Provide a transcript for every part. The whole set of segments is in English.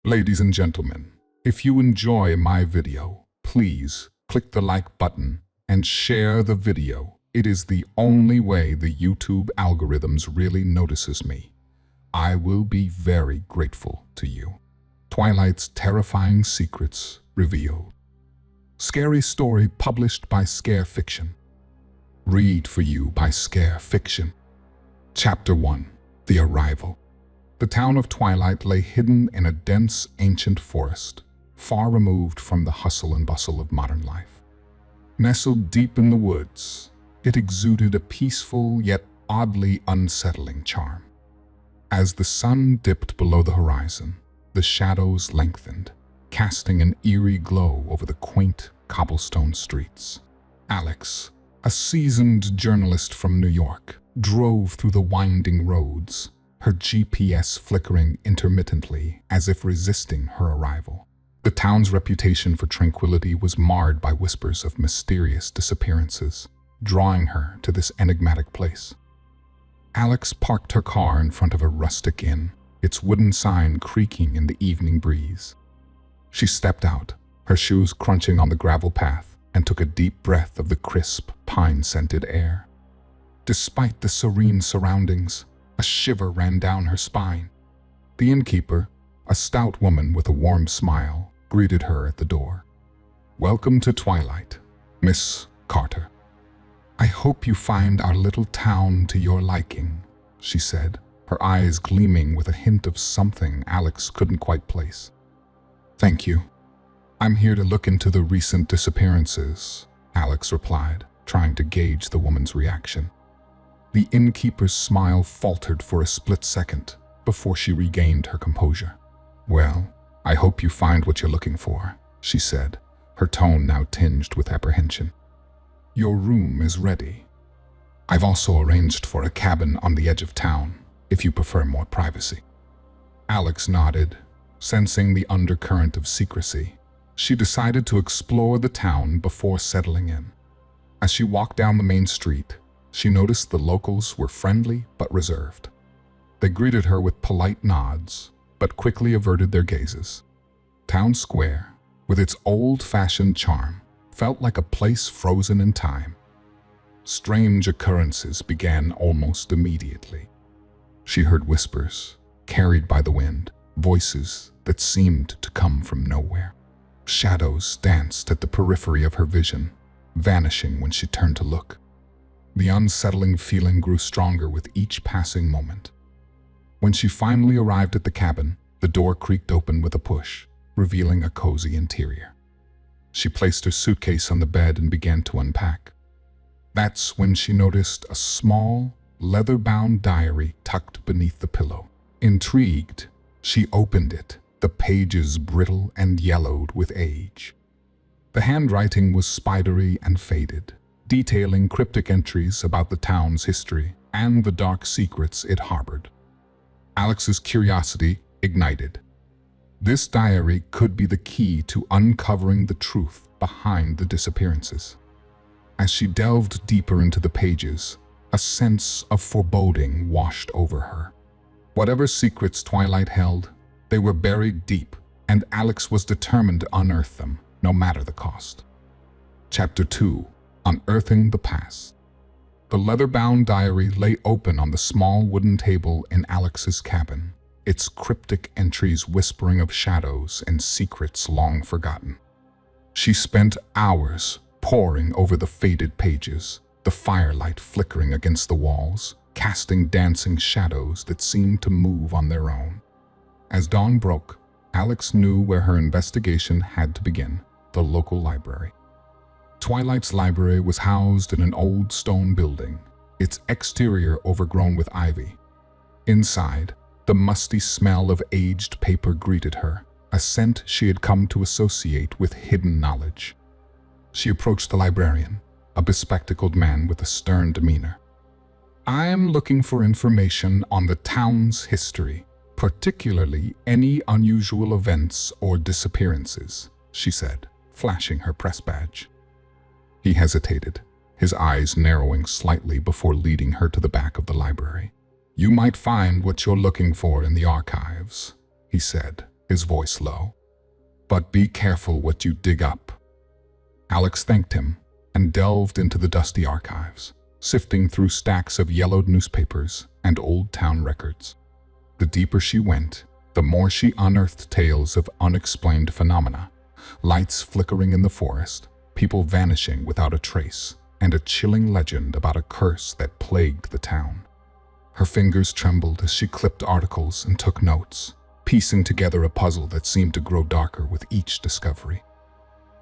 Ladies and gentlemen, if you enjoy my video, please click the like button and share the video. It is the only way the YouTube algorithms really notices me. I will be very grateful to you. Twilight's terrifying secrets revealed. Scary story published by Scare Fiction. Read for you by Scare Fiction. Chapter 1. The Arrival. The town of Twilight lay hidden in a dense, ancient forest, far removed from the hustle and bustle of modern life. Nestled deep in the woods, it exuded a peaceful yet oddly unsettling charm. As the sun dipped below the horizon, the shadows lengthened, casting an eerie glow over the quaint cobblestone streets. Alex, a seasoned journalist from New York, drove through the winding roads, her GPS flickering intermittently as if resisting her arrival. The town's reputation for tranquility was marred by whispers of mysterious disappearances, drawing her to this enigmatic place. Alex parked her car in front of a rustic inn, its wooden sign creaking in the evening breeze. She stepped out, her shoes crunching on the gravel path, and took a deep breath of the crisp, pine-scented air. Despite the serene surroundings, a shiver ran down her spine. The innkeeper, a stout woman with a warm smile, greeted her at the door. "Welcome to Twilight, Miss Carter. I hope you find our little town to your liking," she said, her eyes gleaming with a hint of something Alex couldn't quite place. "Thank you. I'm here to look into the recent disappearances," Alex replied, trying to gauge the woman's reaction. The innkeeper's smile faltered for a split second before she regained her composure. "Well, I hope you find what you're looking for," she said, her tone now tinged with apprehension. "Your room is ready. I've also arranged for a cabin on the edge of town, if you prefer more privacy." Alex nodded, sensing the undercurrent of secrecy. She decided to explore the town before settling in. As she walked down the main street, she noticed the locals were friendly but reserved. They greeted her with polite nods, but quickly averted their gazes. Town Square, with its old-fashioned charm, felt like a place frozen in time. Strange occurrences began almost immediately. She heard whispers, carried by the wind, voices that seemed to come from nowhere. Shadows danced at the periphery of her vision, vanishing when she turned to look. The unsettling feeling grew stronger with each passing moment. When she finally arrived at the cabin, the door creaked open with a push, revealing a cozy interior. She placed her suitcase on the bed and began to unpack. That's when she noticed a small, leather-bound diary tucked beneath the pillow. Intrigued, she opened it, the pages brittle and yellowed with age. The handwriting was spidery and faded, detailing cryptic entries about the town's history and the dark secrets it harbored. Alex's curiosity ignited. This diary could be the key to uncovering the truth behind the disappearances. As she delved deeper into the pages, a sense of foreboding washed over her. Whatever secrets Twilight held, they were buried deep, and Alex was determined to unearth them, no matter the cost. Chapter 2. Unearthing the Past. The leather-bound diary lay open on the small wooden table in Alex's cabin, its cryptic entries whispering of shadows and secrets long forgotten. She spent hours poring over the faded pages, the firelight flickering against the walls, casting dancing shadows that seemed to move on their own. As dawn broke, Alex knew where her investigation had to begin: the local library. Twilight's library was housed in an old stone building, its exterior overgrown with ivy. Inside, the musty smell of aged paper greeted her, a scent she had come to associate with hidden knowledge. She approached the librarian, a bespectacled man with a stern demeanor. "I'm looking for information on the town's history, particularly any unusual events or disappearances," she said, flashing her press badge. He hesitated, his eyes narrowing slightly before leading her to the back of the library. "You might find what you're looking for in the archives," he said, his voice low. "But be careful what you dig up." Alex thanked him and delved into the dusty archives, sifting through stacks of yellowed newspapers and old town records. The deeper she went, the more she unearthed tales of unexplained phenomena, lights flickering in the forest, people vanishing without a trace, and a chilling legend about a curse that plagued the town. Her fingers trembled as she clipped articles and took notes, piecing together a puzzle that seemed to grow darker with each discovery.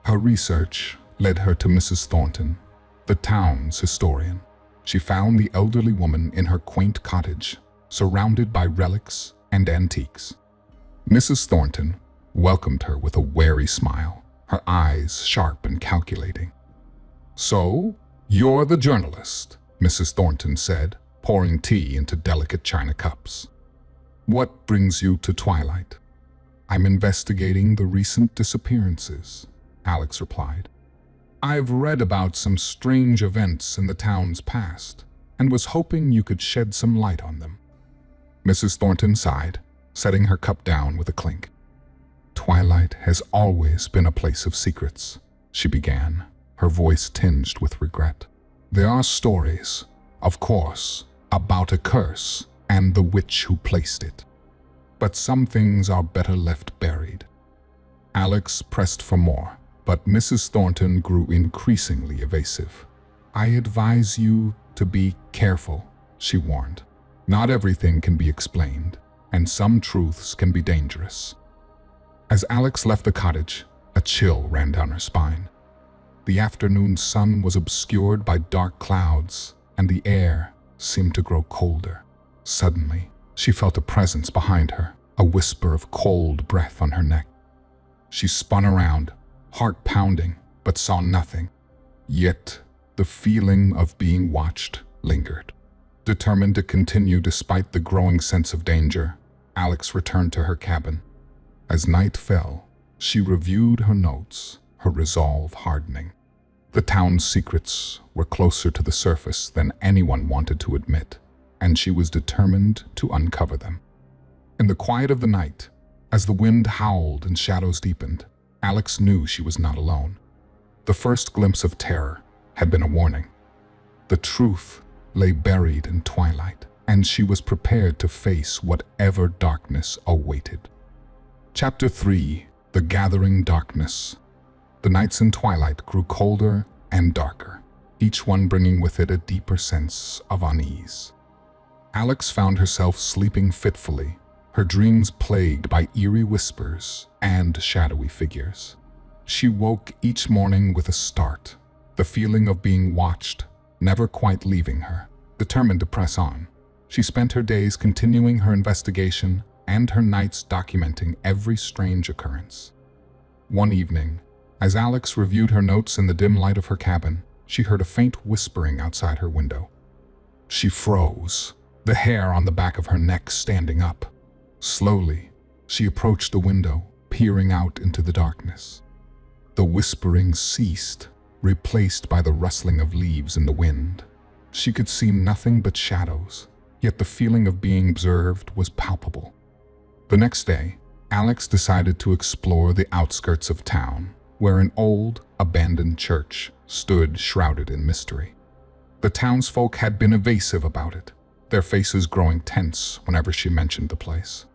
Her research led her to Mrs. Thornton, the town's historian. She found the elderly woman in her quaint cottage, surrounded by relics and antiques. Mrs. Thornton welcomed her with a wary smile, her eyes sharp and calculating. "So, you're the journalist," Mrs. Thornton said, pouring tea into delicate china cups. "What brings you to Twilight?" "I'm investigating the recent disappearances," Alex replied. "I've read about some strange events in the town's past and was hoping you could shed some light on them." Mrs. Thornton sighed, setting her cup down with a clink. "Twilight has always been a place of secrets," she began, her voice tinged with regret. "There are stories, of course, about a curse and the witch who placed it. But some things are better left buried." Alex pressed for more, but Mrs. Thornton grew increasingly evasive. "I advise you to be careful," she warned. "Not everything can be explained, and some truths can be dangerous." As Alex left the cottage, a chill ran down her spine. The afternoon sun was obscured by dark clouds, and the air seemed to grow colder. Suddenly, she felt a presence behind her, a whisper of cold breath on her neck. She spun around, heart pounding, but saw nothing. Yet, the feeling of being watched lingered. Determined to continue despite the growing sense of danger, Alex returned to her cabin. As night fell, she reviewed her notes, her resolve hardening. The town's secrets were closer to the surface than anyone wanted to admit, and she was determined to uncover them. In the quiet of the night, as the wind howled and shadows deepened, Alex knew she was not alone. The first glimpse of terror had been a warning. The truth lay buried in twilight, and she was prepared to face whatever darkness awaited. Chapter 3: The Gathering Darkness. The nights in Twilight grew colder and darker, each one bringing with it a deeper sense of unease. Alex found herself sleeping fitfully, her dreams plagued by eerie whispers and shadowy figures. She woke each morning with a start, the feeling of being watched never quite leaving her. Determined to press on, she spent her days continuing her investigation and her nights documenting every strange occurrence. One evening, as Alex reviewed her notes in the dim light of her cabin, she heard a faint whispering outside her window. She froze, the hair on the back of her neck standing up. Slowly, she approached the window, peering out into the darkness. The whispering ceased, replaced by the rustling of leaves in the wind. She could see nothing but shadows, yet the feeling of being observed was palpable. The next day, Alex decided to explore the outskirts of town, where an old, abandoned church stood shrouded in mystery. The townsfolk had been evasive about it, their faces growing tense whenever she mentioned the place.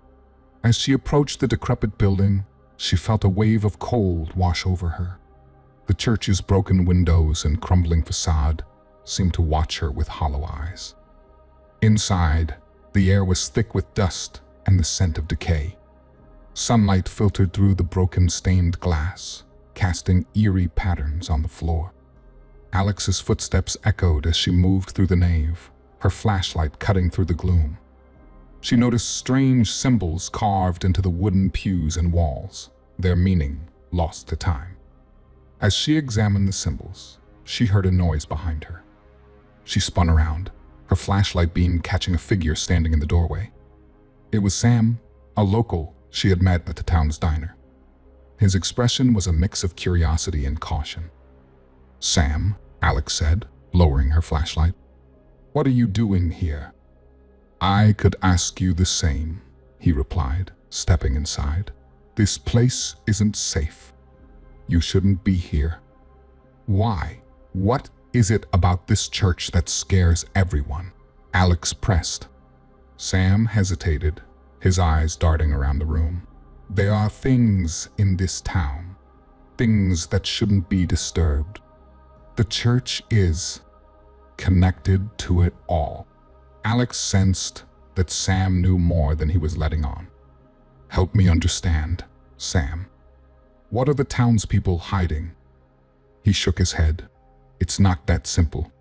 As she approached the decrepit building, she felt a wave of cold wash over her. The church's broken windows and crumbling facade seemed to watch her with hollow eyes. Inside, the air was thick with dust and the scent of decay. Sunlight filtered through the broken stained glass, casting eerie patterns on the floor. Alex's footsteps echoed as she moved through the nave, her flashlight cutting through the gloom. She noticed strange symbols carved into the wooden pews and walls, their meaning lost to time. As she examined the symbols, she heard a noise behind her. She spun around, her flashlight beam catching a figure standing in the doorway. It was Sam, a local she had met at the town's diner. His expression was a mix of curiosity and caution. "Sam," Alex said, lowering her flashlight, "what are you doing here?" "I could ask you the same," he replied, stepping inside. This place isn't safe. You shouldn't be here. Why? What is it about this church that scares everyone? Alex pressed. Sam hesitated, his eyes darting around the room. There are things in this town, things that shouldn't be disturbed. The church is connected to it all. Alex sensed that Sam knew more than he was letting on. Help me understand, Sam. What are the townspeople hiding? He shook his head. It's not that simple.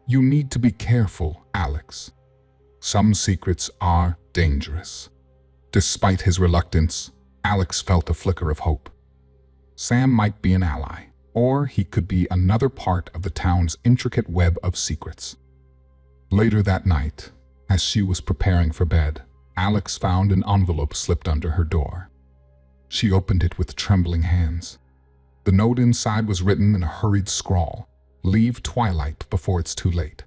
You need to be careful, Alex. Some secrets are dangerous. Despite his reluctance, Alex felt a flicker of hope. Sam might be an ally, or he could be another part of the town's intricate web of secrets. Later that night, as she was preparing for bed, Alex found an envelope slipped under her door. She opened it with trembling hands. The note inside was written in a hurried scrawl, "Leave Twilight before it's too late."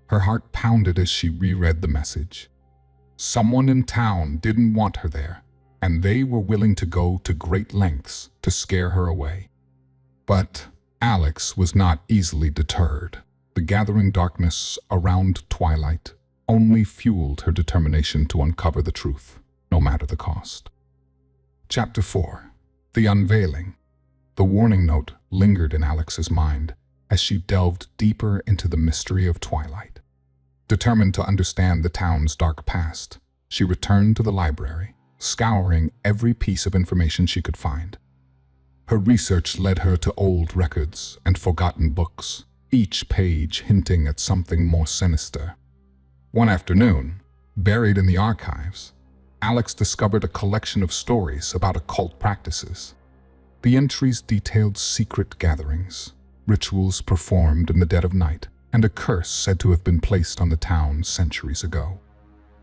Her heart pounded as she reread the message. Someone in town didn't want her there, and they were willing to go to great lengths to scare her away. But Alex was not easily deterred. The gathering darkness around Twilight only fueled her determination to uncover the truth, no matter the cost. Chapter 4. The Unveiling. The warning note lingered in Alex's mind as she delved deeper into the mystery of Twilight. Determined to understand the town's dark past, she returned to the library, scouring every piece of information she could find. Her research led her to old records and forgotten books, each page hinting at something more sinister. One afternoon, buried in the archives, Alex discovered a collection of stories about occult practices. The entries detailed secret gatherings, rituals performed in the dead of night, and a curse said to have been placed on the town centuries ago.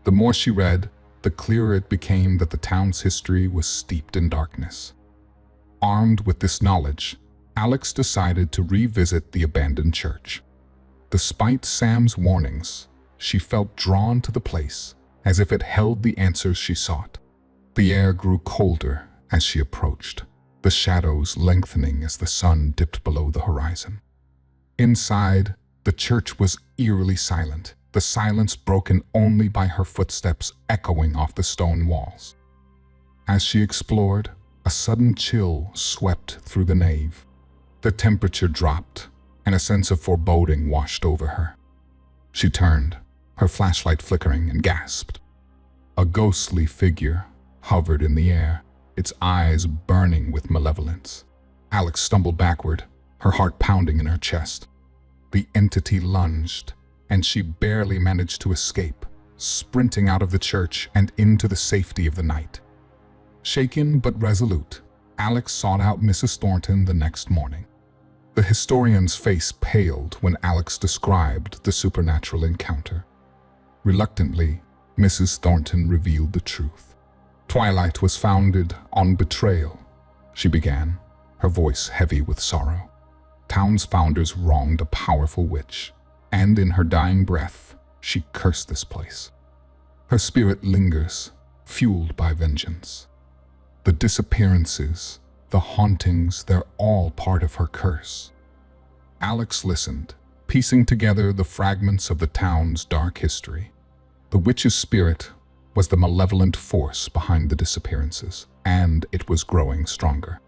The more she read, the clearer it became that the town's history was steeped in darkness. Armed with this knowledge, Alex decided to revisit the abandoned church. Despite Sam's warnings, she felt drawn to the place, as if it held the answers she sought. The air grew colder as she approached, the shadows lengthening as the sun dipped below the horizon. Inside, the church was eerily silent, the silence broken only by her footsteps echoing off the stone walls. As she explored, a sudden chill swept through the nave. The temperature dropped, and a sense of foreboding washed over her. She turned, her flashlight flickering, and gasped. A ghostly figure hovered in the air, its eyes burning with malevolence. Alex stumbled backward, her heart pounding in her chest. The entity lunged, and she barely managed to escape, sprinting out of the church and into the safety of the night. Shaken but resolute, Alex sought out Mrs. Thornton the next morning. The historian's face paled when Alex described the supernatural encounter. Reluctantly, Mrs. Thornton revealed the truth. Twilight was founded on betrayal, she began, her voice heavy with sorrow. Town's founders wronged a powerful witch, and in her dying breath, she cursed this place. Her spirit lingers, fueled by vengeance. The disappearances, the hauntings, they're all part of her curse. Alex listened, piecing together the fragments of the town's dark history. The witch's spirit was the malevolent force behind the disappearances, and it was growing stronger.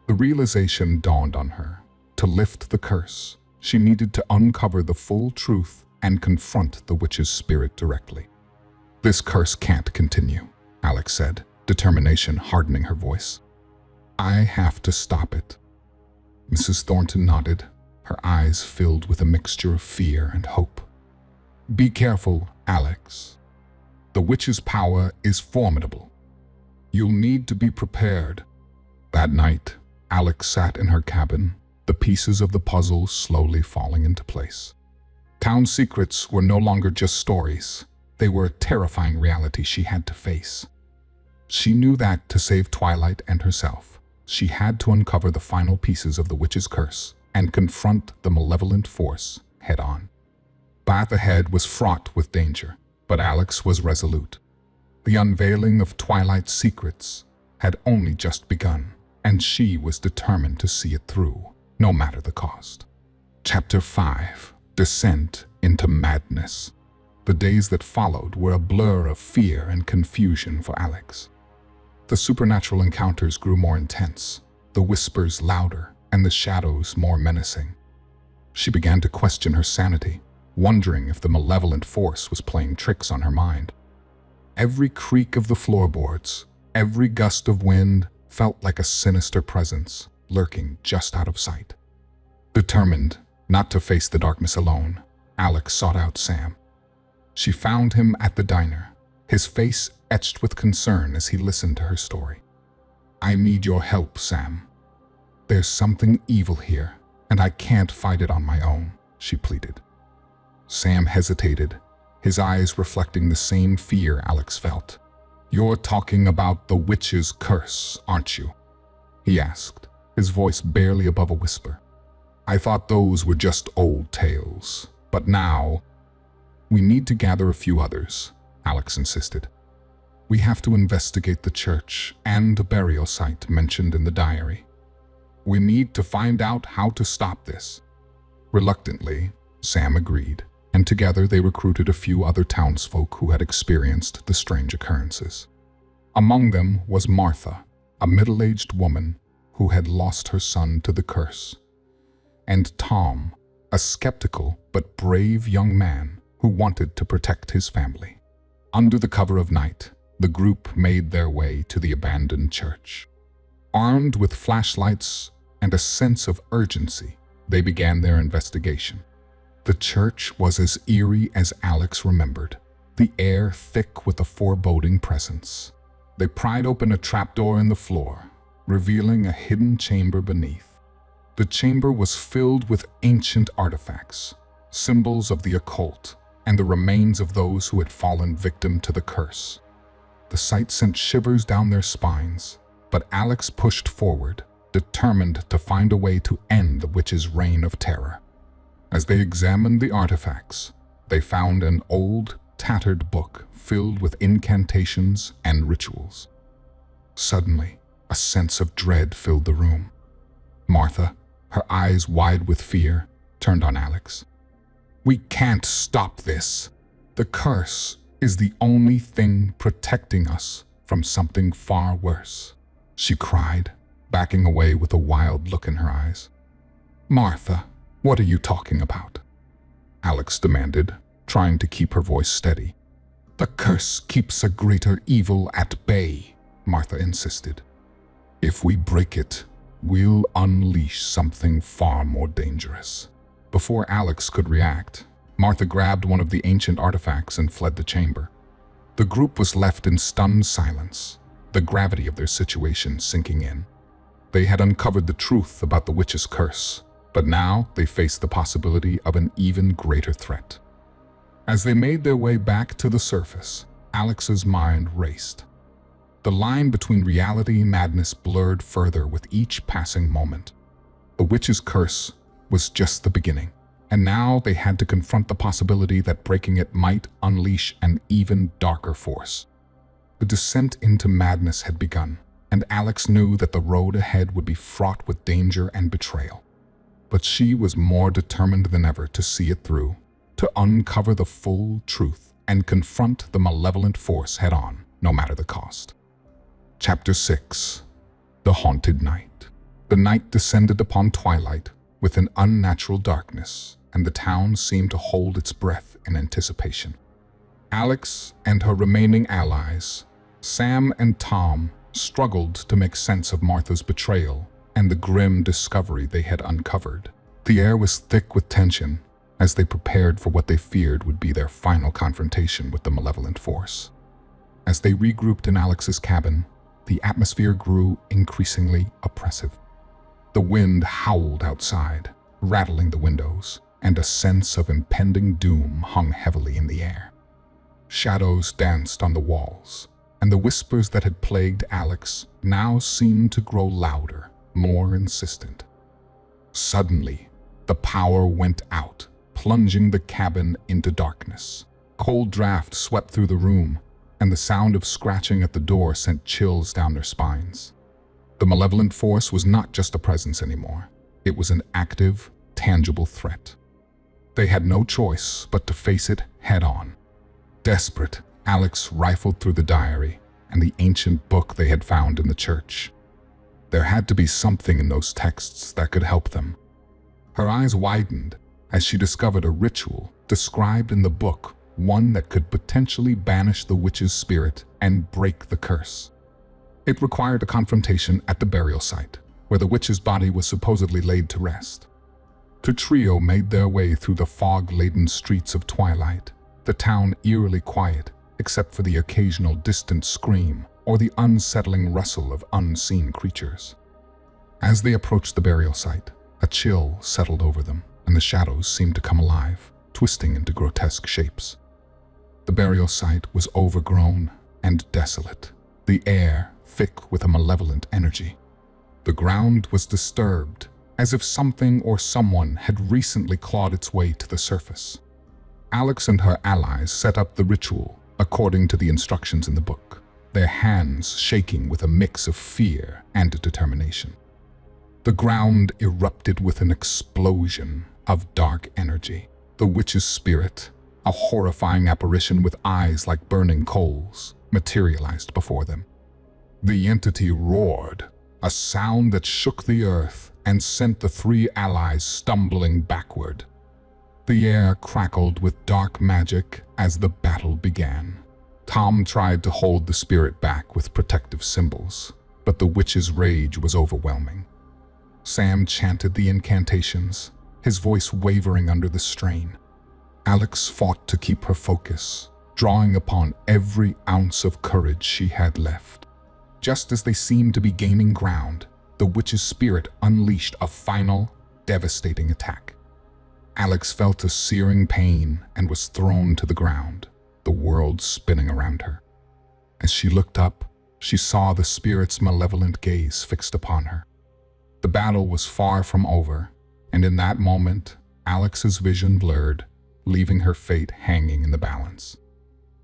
The realization dawned on her. To lift the curse, she needed to uncover the full truth and confront the witch's spirit directly. This curse can't continue, Alex said, determination hardening her voice. I have to stop it. Mrs. Thornton nodded, her eyes filled with a mixture of fear and hope. Be careful, Alex. The witch's power is formidable. You'll need to be prepared. That night, Alex sat in her cabin, the pieces of the puzzle slowly falling into place. Town secrets were no longer just stories. They were a terrifying reality she had to face. She knew that to save Twilight and herself, she had to uncover the final pieces of the witch's curse and confront the malevolent force head-on. Path ahead was fraught with danger, but Alex was resolute. The unveiling of Twilight's secrets, had only just begun, and she was determined to see it through, no matter the cost. Chapter 5: Descent into Madness. The days that followed were a blur of fear and confusion for Alex. The supernatural encounters grew more intense, the whispers louder, and the shadows more menacing. She began to question her sanity, wondering if the malevolent force was playing tricks on her mind. Every creak of the floorboards, every gust of wind felt like a sinister presence lurking just out of sight. Determined not to face the darkness alone, Alex sought out Sam. She found him at the diner, his face etched with concern as he listened to her story. "I need your help, Sam. There's something evil here, and I can't fight it on my own," she pleaded. Sam hesitated, his eyes reflecting the same fear Alex felt. "You're talking about the witch's curse, aren't you?" he asked, his voice barely above a whisper. "I thought those were just old tales, but now—" "We need to gather a few others," Alex insisted. "We have to investigate the church and the burial site mentioned in the diary. We need to find out how to stop this." Reluctantly, Sam agreed, and together they recruited a few other townsfolk who had experienced the strange occurrences. Among them was Martha, a middle-aged woman who had lost her son to the curse, and Tom, a skeptical but brave young man who wanted to protect his family. Under the cover of night, the group made their way to the abandoned church. Armed with flashlights and a sense of urgency, they began their investigation. The church was as eerie as Alex remembered, the air thick with a foreboding presence. They pried open a trapdoor in the floor, revealing a hidden chamber beneath. The chamber was filled with ancient artifacts, symbols of the occult, and the remains of those who had fallen victim to the curse. The sight sent shivers down their spines, but Alex pushed forward, determined to find a way to end the witch's reign of terror. As they examined the artifacts, they found an old, tattered book filled with incantations and rituals. Suddenly, a sense of dread filled the room. Martha, her eyes wide with fear, turned on Alex. "We can't stop this. The curse is the only thing protecting us from something far worse," she cried, backing away with a wild look in her eyes. "Martha, what are you talking about?" Alex demanded, trying to keep her voice steady. "The curse keeps a greater evil at bay," Martha insisted. "If we break it, we'll unleash something far more dangerous." Before Alex could react, Martha grabbed one of the ancient artifacts and fled the chamber. The group was left in stunned silence, the gravity of their situation sinking in. They had uncovered the truth about the witch's curse, but now they faced the possibility of an even greater threat. As they made their way back to the surface, Alex's mind raced. The line between reality and madness blurred further with each passing moment. The witch's curse was just the beginning, and now they had to confront the possibility that breaking it might unleash an even darker force. The descent into madness had begun, and Alex knew that the road ahead would be fraught with danger and betrayal. But she was more determined than ever to see it through, to uncover the full truth and confront the malevolent force head-on, no matter the cost. Chapter 6: The Haunted Night. The night descended upon Twilight with an unnatural darkness, and the town seemed to hold its breath in anticipation. Alex and her remaining allies, Sam and Tom, struggled to make sense of Martha's betrayal and the grim discovery they had uncovered. The air was thick with tension as they prepared for what they feared would be their final confrontation with the malevolent force. As they regrouped in Alex's cabin, the atmosphere grew increasingly oppressive. The wind howled outside, rattling the windows, and a sense of impending doom hung heavily in the air. Shadows danced on the walls, and the whispers that had plagued Alex now seemed to grow louder, more insistent. Suddenly, the power went out, plunging the cabin into darkness. Cold draft swept through the room, and the sound of scratching at the door sent chills down their spines. The malevolent force was not just a presence anymore. It was an active, tangible threat. They had no choice but to face it head-on. Desperate, Alex rifled through the diary and the ancient book they had found in the church. There had to be something in those texts that could help them. Her eyes widened as she discovered a ritual described in the book, one that could potentially banish the witch's spirit and break the curse. It required a confrontation at the burial site, where the witch's body was supposedly laid to rest. The trio made their way through the fog-laden streets of Twilight, the town eerily quiet except for the occasional distant scream or the unsettling rustle of unseen creatures. As they approached the burial site, a chill settled over them, and the shadows seemed to come alive, twisting into grotesque shapes. The burial site was overgrown and desolate, the air thick with a malevolent energy. The ground was disturbed, as if something or someone had recently clawed its way to the surface. Alex and her allies set up the ritual according to the instructions in the book, their hands shaking with a mix of fear and determination. The ground erupted with an explosion of dark energy. The witch's spirit, a horrifying apparition with eyes like burning coals, materialized before them. The entity roared, a sound that shook the earth and sent the three allies stumbling backward. The air crackled with dark magic as the battle began. Tom tried to hold the spirit back with protective symbols, but the witch's rage was overwhelming. Sam chanted the incantations, his voice wavering under the strain. Alex fought to keep her focus, drawing upon every ounce of courage she had left. Just as they seemed to be gaining ground, the witch's spirit unleashed a final, devastating attack. Alex felt a searing pain and was thrown to the ground, the world spinning around her. As she looked up, she saw the spirit's malevolent gaze fixed upon her. The battle was far from over, and in that moment, Alex's vision blurred, leaving her fate hanging in the balance.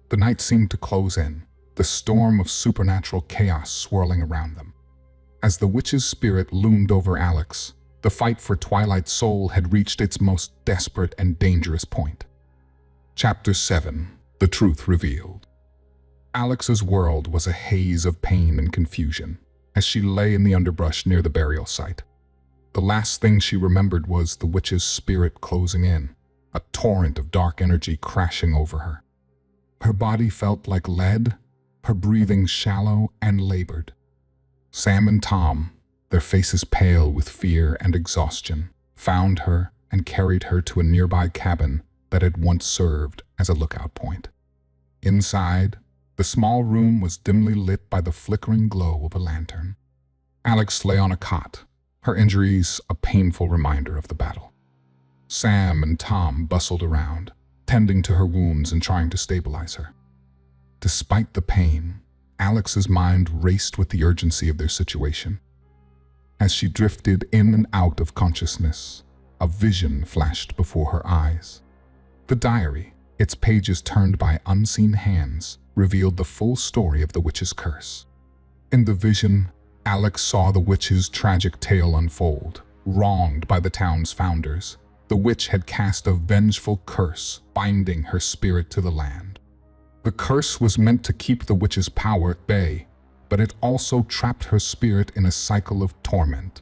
The night seemed to close in, the storm of supernatural chaos swirling around them. As the witch's spirit loomed over Alex, the fight for Twilight's soul had reached its most desperate and dangerous point. Chapter 7. The Truth Revealed. Alex's world was a haze of pain and confusion as she lay in the underbrush near the burial site. The last thing she remembered was the witch's spirit closing in, a torrent of dark energy crashing over her. Her body felt like lead, her breathing shallow and labored. Sam and Tom, their faces pale with fear and exhaustion, found her and carried her to a nearby cabin that had once served as a lookout point. Inside, the small room was dimly lit by the flickering glow of a lantern. Alex lay on a cot, her injuries a painful reminder of the battle. Sam and Tom bustled around, tending to her wounds and trying to stabilize her. Despite the pain, Alex's mind raced with the urgency of their situation. As she drifted in and out of consciousness, a vision flashed before her eyes. The diary, its pages turned by unseen hands, revealed the full story of the witch's curse. In the vision, Alex saw the witch's tragic tale unfold. Wronged by the town's founders, the witch had cast a vengeful curse, binding her spirit to the land. The curse was meant to keep the witch's power at bay, but it also trapped her spirit in a cycle of torment.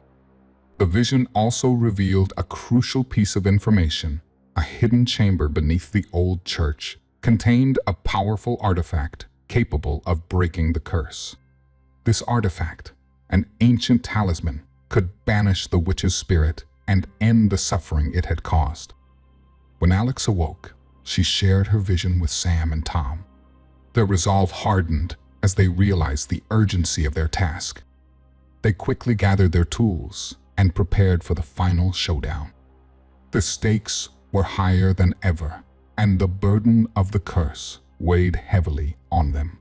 The vision also revealed a crucial piece of information. A hidden chamber beneath the old church contained a powerful artifact capable of breaking the curse. This artifact, an ancient talisman, could banish the witch's spirit and end the suffering it had caused. When Alex awoke, she shared her vision with Sam and Tom. Their resolve hardened as they realized the urgency of their task. They quickly gathered their tools and prepared for the final showdown. The stakes were higher than ever, and the burden of the curse weighed heavily on them.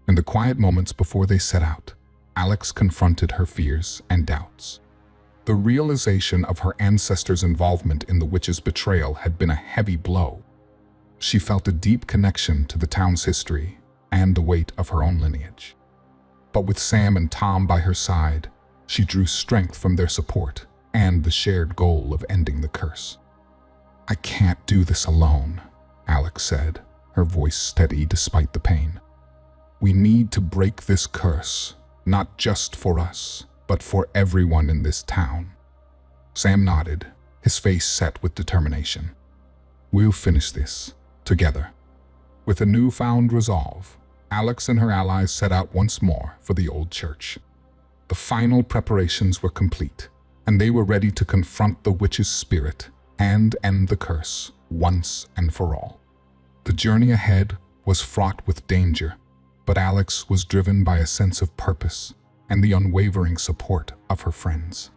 In the quiet moments before they set out, Alex confronted her fears and doubts. The realization of her ancestors' involvement in the witch's betrayal had been a heavy blow. She felt a deep connection to the town's history, and the weight of her own lineage. But with Sam and Tom by her side, she drew strength from their support and the shared goal of ending the curse. "I can't do this alone," Alex said, her voice steady despite the pain. "We need to break this curse, not just for us, but for everyone in this town." Sam nodded, his face set with determination. "We'll finish this, together." With a newfound resolve, Alex and her allies set out once more for the old church. The final preparations were complete, and they were ready to confront the witch's spirit and end the curse once and for all. The journey ahead was fraught with danger, but Alex was driven by a sense of purpose and the unwavering support of her friends.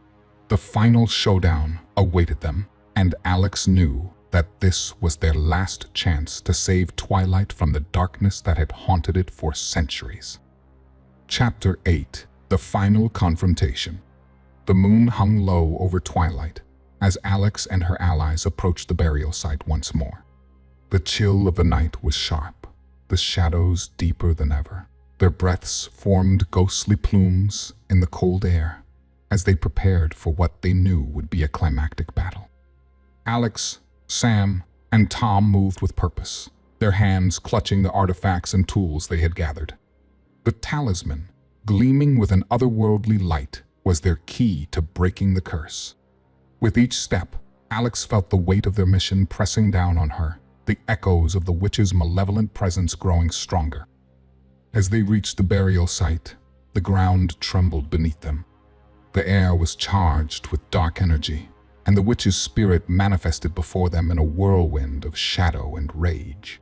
The final showdown awaited them, and Alex knew that this was their last chance to save Twilight from the darkness that had haunted it for centuries. Chapter 8: The Final Confrontation. The moon hung low over Twilight as Alex and her allies approached the burial site once more. The chill of the night was sharp, the shadows deeper than ever. Their breaths formed ghostly plumes in the cold air as they prepared for what they knew would be a climactic battle. Alex, Sam, and Tom moved with purpose, their hands clutching the artifacts and tools they had gathered. The talisman, gleaming with an otherworldly light, was their key to breaking the curse. With each step, Alex felt the weight of their mission pressing down on her, the echoes of the witch's malevolent presence growing stronger. As they reached the burial site, the ground trembled beneath them. The air was charged with dark energy, and the witch's spirit manifested before them in a whirlwind of shadow and rage.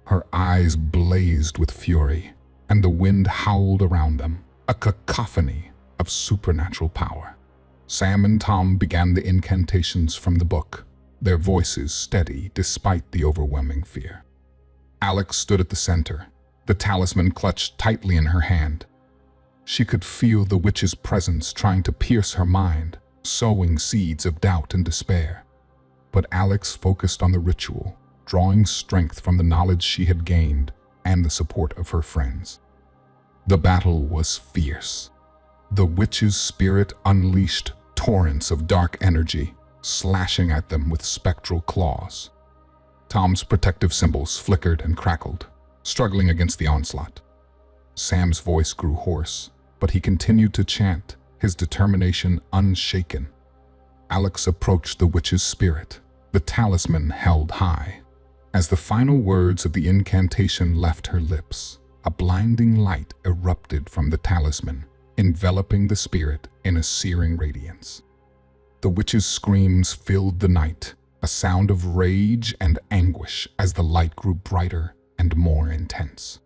Her eyes blazed with fury, and the wind howled around them, a cacophony of supernatural power. Sam and Tom began the incantations from the book, their voices steady despite the overwhelming fear. Alex stood at the center, the talisman clutched tightly in her hand. She could feel the witch's presence trying to pierce her mind, sowing seeds of doubt and despair. But Alex focused on the ritual, drawing strength from the knowledge she had gained and the support of her friends. The battle was fierce. The witch's spirit unleashed torrents of dark energy, slashing at them with spectral claws. Tom's protective symbols flickered and crackled, struggling against the onslaught. Sam's voice grew hoarse, but he continued to chant, his determination unshaken. Alex approached the witch's spirit, the talisman held high. As the final words of the incantation left her lips, a blinding light erupted from the talisman, enveloping the spirit in a searing radiance. The witch's screams filled the night, a sound of rage and anguish as the light grew brighter and more intense.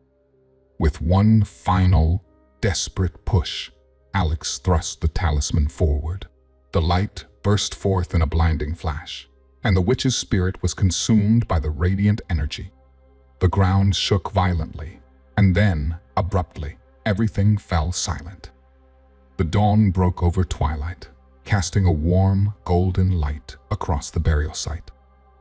With one final, desperate push, Alex thrust the talisman forward. The light burst forth in a blinding flash, and the witch's spirit was consumed by the radiant energy. The ground shook violently, and then, abruptly, everything fell silent. The dawn broke over Twilight, casting a warm, golden light across the burial site.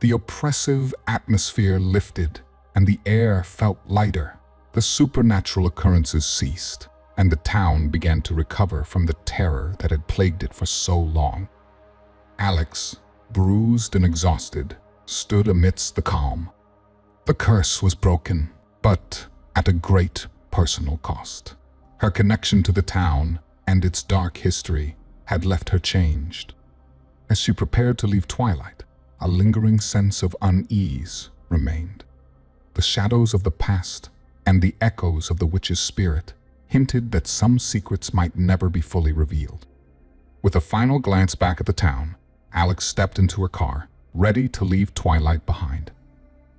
The oppressive atmosphere lifted, and the air felt lighter. The supernatural occurrences ceased, and the town began to recover from the terror that had plagued it for so long. Alex, bruised and exhausted, stood amidst the calm. The curse was broken, but at a great personal cost. Her connection to the town and its dark history had left her changed. As she prepared to leave Twilight, a lingering sense of unease remained. The shadows of the past and the echoes of the witch's spirit hinted that some secrets might never be fully revealed. With a final glance back at the town, Alex stepped into her car, ready to leave Twilight behind.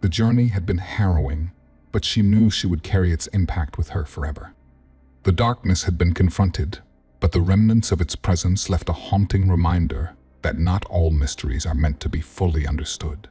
The journey had been harrowing, but she knew she would carry its impact with her forever. The darkness had been confronted, but the remnants of its presence left a haunting reminder that not all mysteries are meant to be fully understood.